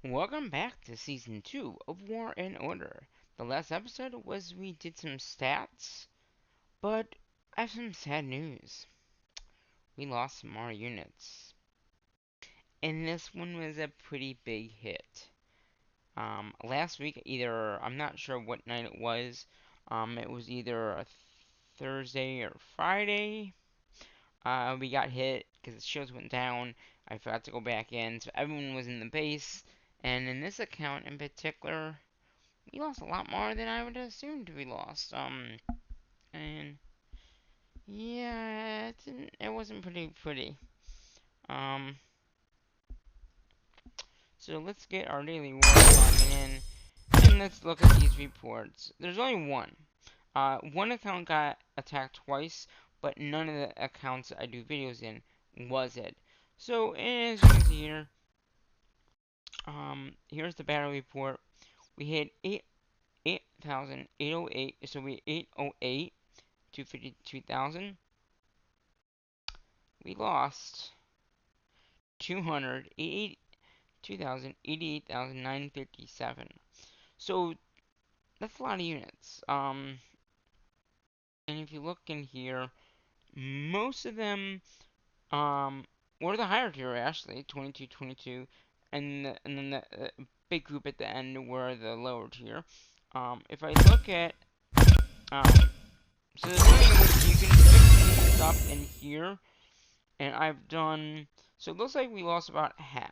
Welcome back to Season 2 of War and Order. The last episode was we did some stats, but I have some sad news. We lost some more units. And this one was a pretty big hit. Last week, I'm not sure what night it was. It was either a Thursday or Friday. We got hit because the shields went down. I forgot to go back in, so everyone was in the base. And in this account in particular, we lost a lot more than I would have assumed we lost. And yeah, it wasn't pretty. Um, so let's get our daily war logging in, and let's look at these reports. There's only one. One account got attacked twice, but none of the accounts I do videos in was it. So as you can see here, here's the battle report. We had 8,808, so we 808 to 52,000. We lost 288,957. So that's a lot of units. And if you look in here, most of them were the higher tier actually, 22, 22, and then the big group at the end were the lower tier. If I look at so there's you can fix stuff in here, and I've done. So it looks like we lost about half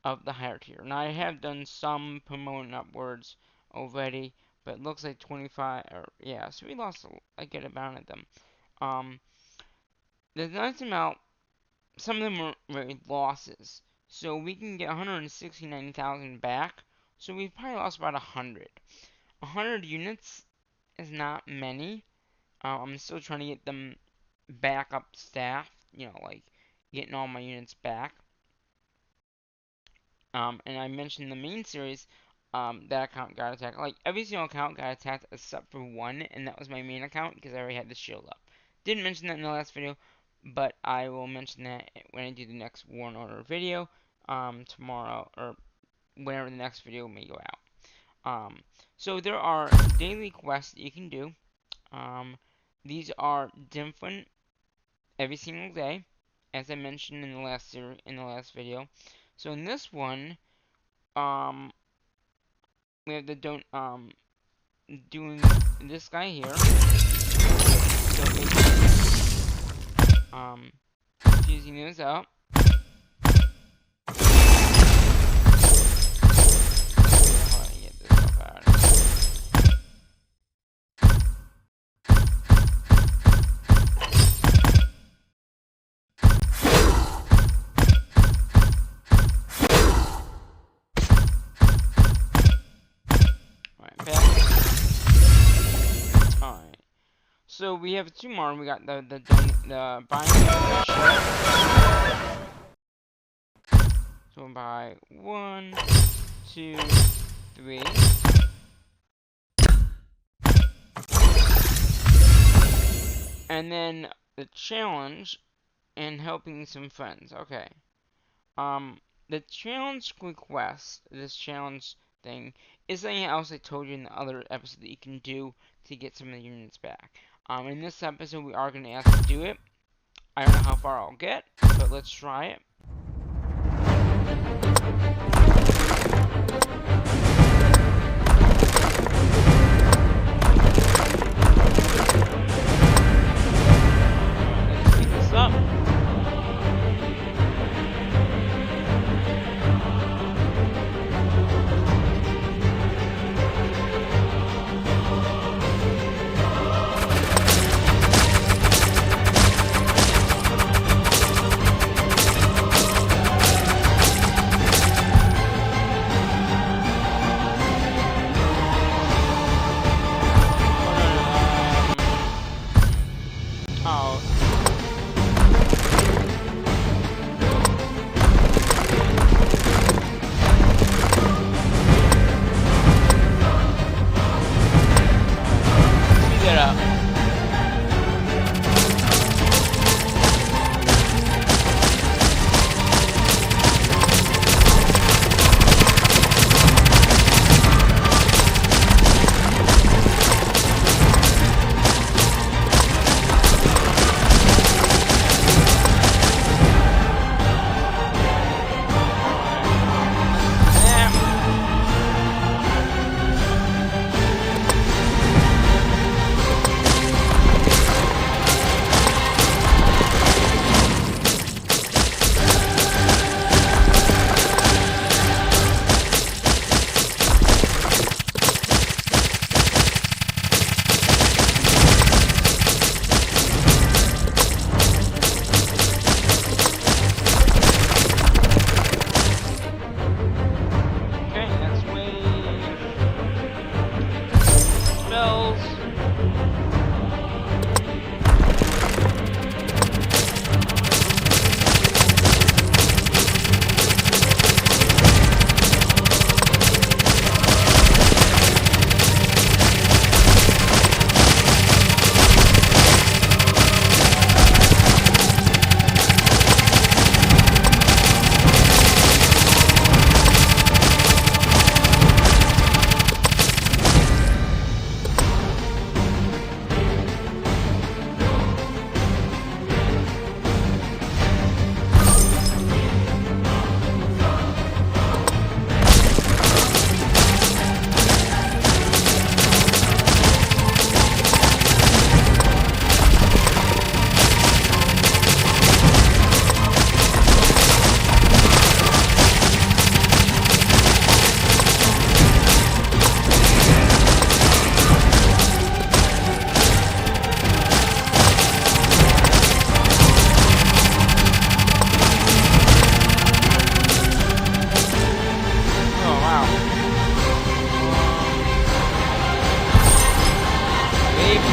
of the higher tier. Now I have done some promoting upwards already, but it looks like 25, or yeah, so we lost a good amount of them. The nice amount, some of them were really losses, so we can get 169,000 back. So we've probably lost about 100. 100 units is not many. I'm still trying to get them back up staff, like getting all my units back. And I mentioned the main series, that account got attacked. Like, every single account got attacked except for one, and that was my main account because I already had the shield up. Didn't mention that in the last video, but I will mention that when I do the next War and Order video, tomorrow, or whenever the next video may go out. So there are daily quests that you can do. These are different every single day, as I mentioned in the last video. So in this one, we have the doing this guy here. So using those up. So we have two more. We got the buying. So we'll buy 1, 2, 3. And then the challenge and helping some friends. Okay. The challenge request, this challenge thing, is something else I told you in the other episode that you can do to get some of the units back. In this episode, we are going to ask to do it. I don't know how far I'll get, but let's try it. Let's pick this up.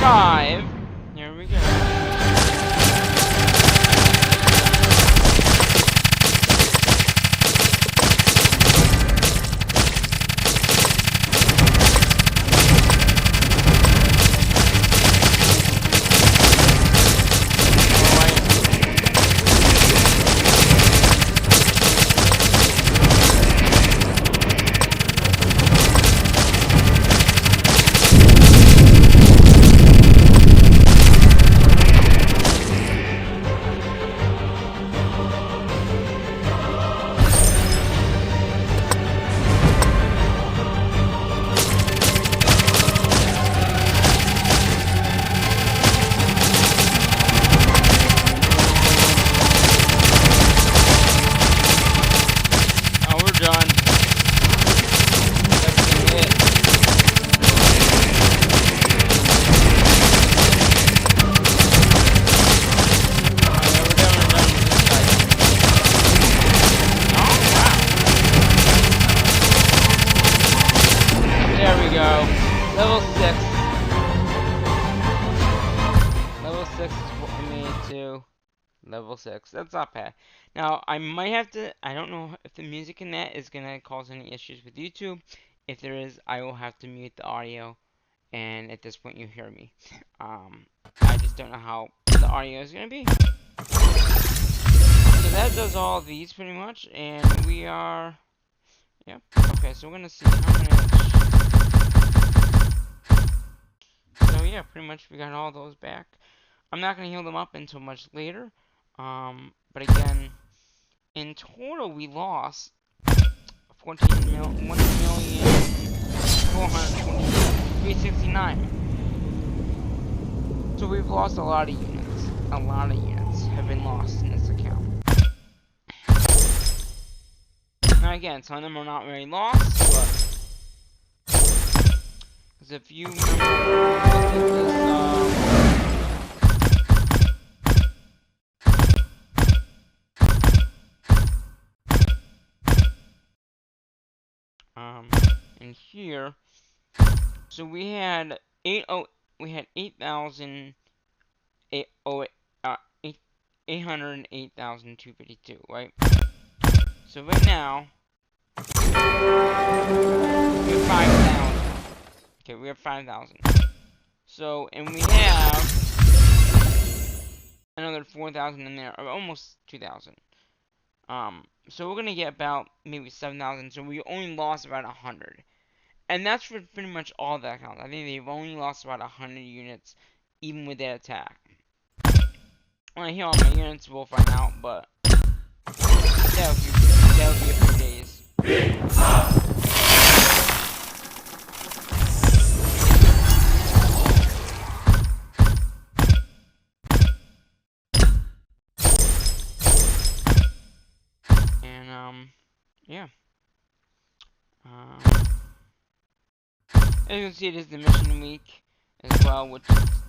5. Here we go. Level 6. Level 6 is what we made to. Level 6. That's not bad. Now, I might have to... I don't know if the music in that is going to cause any issues with YouTube. If there is, I will have to mute the audio. And at this point, you hear me. I just don't know how the audio is going to be. So that does all these pretty much. And we are... Yep. Okay, so we're going to see how much... So yeah, pretty much we got all those back. I'm not going to heal them up until much later. But again, in total we lost 1,420,369. So we've lost a lot of units. A lot of units have been lost in this account. Now again, some of them are not very lost, but because if you remember, in here, so we had 808,252, right? So right now we have 5,000. Okay, we have 5,000. So, and we have another 4,000 in there, or almost 2,000. So we're gonna get about maybe 7,000. So we only lost about 100, and that's for pretty much all the accounts. I think they've only lost about 100 units, even with that attack. When I hear all my units, we'll find out, but that'll be a few days. And yeah. As you can see, it is the mission week as well, which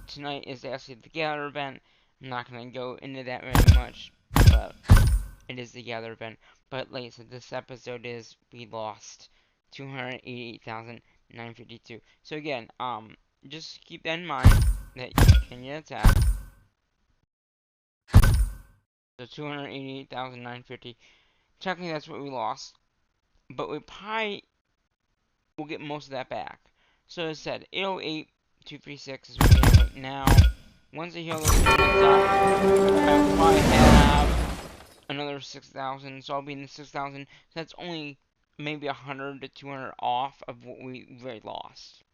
tonight is actually the Gather event. I'm not going to go into that very much, but it is the Gather event. But like I said, this episode is we lost 288,952. So again, just keep that in mind that you can get attacked. So 288,950. Technically, that's what we lost, but we probably will get most of that back. So as I said, 808,236 is what we have right now. Once I heal those units up, I'll probably have another 6,000. So I'll be in the 6,000. So that's only maybe 100 to 200 off of what we really lost.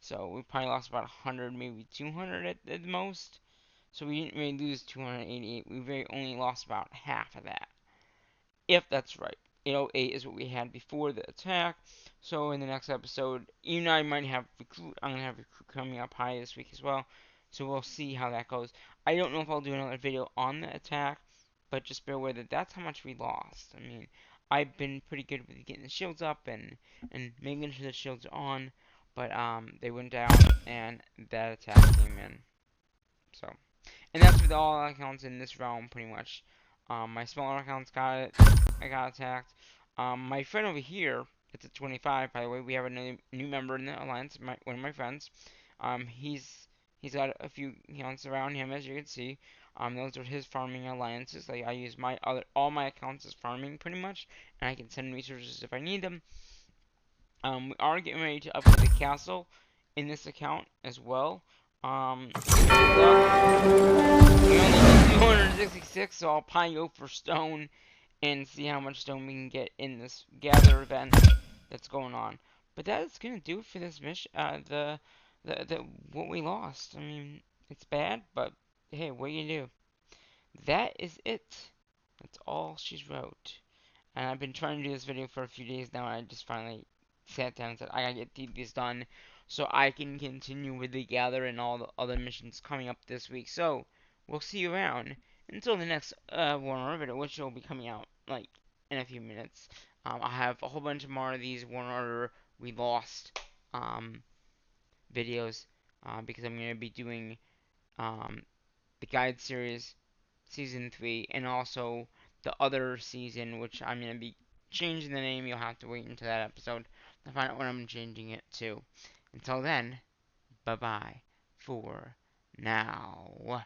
So we probably lost about 100, maybe 200 at the most. So we didn't really lose 288. We really only lost about half of that. If that's right. 808 is what we had before the attack. So in the next episode, even though I might have recruit, I'm gonna have recruit coming up high this week as well. So we'll see how that goes. I don't know if I'll do another video on the attack, but just bear with it. That's how much we lost. I mean, I've been pretty good with getting the shields up and making sure the shields are on, but they went down and that attack came in. So, and that's with all accounts in this realm pretty much. My smaller accounts got it. I got attacked. My friend over here, it's at 25, by the way. We have a new member in the alliance, one of my friends. He's He's got a few accounts around him, as you can see. Those are his farming alliances. Like I use all my accounts as farming pretty much, and I can send resources if I need them. We are getting ready to upgrade the castle in this account as well. Good luck. We only need 266, so I'll probably go for stone and see how much stone we can get in this gather event that's going on. But that is gonna do it for this mission. The what we lost. I mean, it's bad, but hey, what you do? That is it. That's all she's wrote. And I've been trying to do this video for a few days now. And I just finally sat down and said I gotta get these done so I can continue with the gather and all the other missions coming up this week. So we'll see you around until the next Warner video, which will be coming out like in a few minutes. I'll have a whole bunch more of these Warner We Lost um, videos because I'm gonna be doing um, the guide series season 3 and also the other season, which I'm going to be changing the name. You'll have to wait until that episode to find out what I'm changing it to. Until then, bye bye for now.